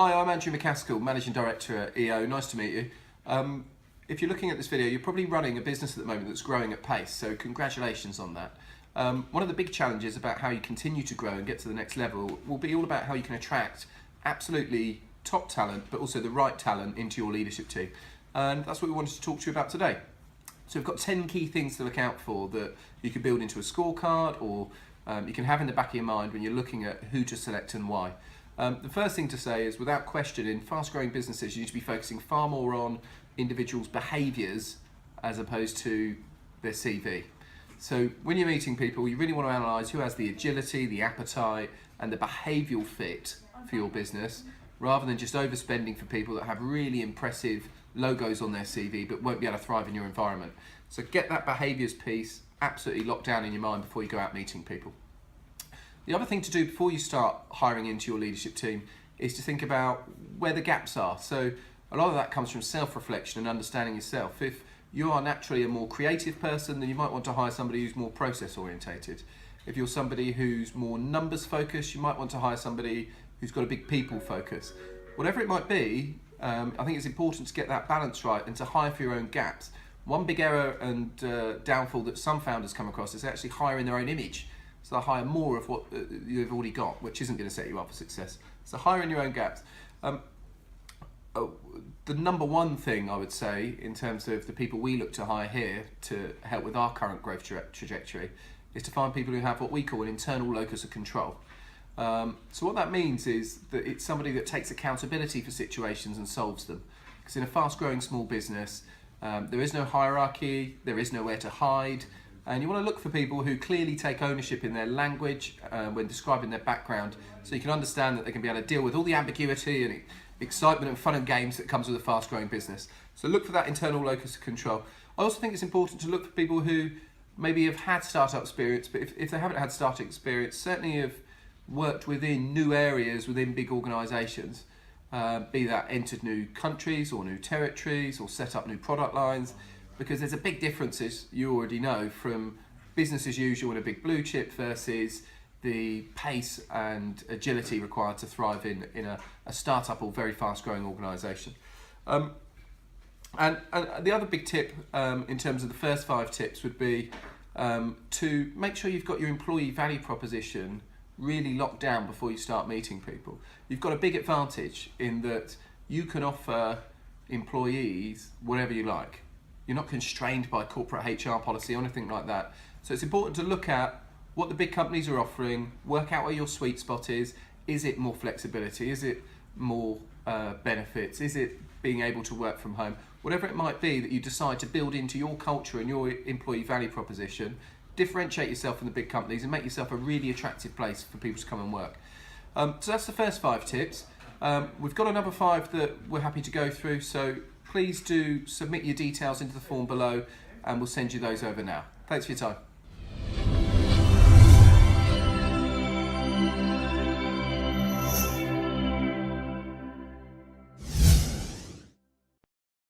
Hi, I'm Andrew MacAskill, Managing Director at EO. Nice to meet you. If you're looking at this video, you're probably running a business at the moment that's growing at pace, so congratulations on that. One of the big challenges about how you continue to grow and get to the next level will be all about how you can attract absolutely top talent, but also the right talent into your leadership team. And that's what we wanted to talk to you about today. So we've got 10 key things to look out for that you can build into a scorecard or you can have in the back of your mind when you're looking at who to select and why. The first thing to say is, without question, in fast-growing businesses, you need to be focusing far more on individuals' behaviours as opposed to their CV. So when you're meeting people, you really want to analyse who has the agility, the appetite, and the behavioural fit for your business, rather than just overspending for people that have really impressive logos on their CV but won't be able to thrive in your environment. So get that behaviours piece absolutely locked down in your mind before you go out meeting people. The other thing to do before you start hiring into your leadership team is to think about where the gaps are. So a lot of that comes from self-reflection and understanding yourself. If you are naturally a more creative person, then you might want to hire somebody who's more process orientated. If you're somebody who's more numbers focused, you might want to hire somebody who's got a big people focus. Whatever it might be, I think it's important to get that balance right and to hire for your own gaps. One big error and downfall that some founders come across is actually hiring their own image. So they'll hire more of what you've already got, which isn't going to set you up for success. So hire in your own gaps. The number one thing I would say in terms of the people we look to hire here to help with our current growth trajectory is to find people who have what we call an internal locus of control. So what that means is that it's somebody that takes accountability for situations and solves them. Because in a fast-growing small business, there is no hierarchy, there is nowhere to hide, and you want to look for people who clearly take ownership in their language when describing their background, so you can understand that they can be able to deal with all the ambiguity and excitement and fun and games that comes with a fast-growing business. So look for that internal locus of control. I also think it's important to look for people who maybe have had startup experience, but if they haven't had startup experience, certainly have worked within new areas within big organisations, be that entered new countries or new territories or set up new product lines, because there's a big difference, as you already know, from business as usual in a big blue chip versus the pace and agility required to thrive in a startup or very fast growing organisation. And the other big tip in terms of the first 5 tips would be to make sure you've got your employee value proposition really locked down before you start meeting people. You've got a big advantage in that you can offer employees whatever you like. You're not constrained by corporate HR policy or anything like that. So it's important to look at what the big companies are offering, work out where your sweet spot is. Is it more flexibility? Is it more benefits? Is it being able to work from home? Whatever it might be that you decide to build into your culture and your employee value proposition, differentiate yourself from the big companies and make yourself a really attractive place for people to come and work. So that's the first 5 tips. We've got another 5 that we're happy to go through, so please do submit your details into the form below and we'll send you those over now. Thanks for your time.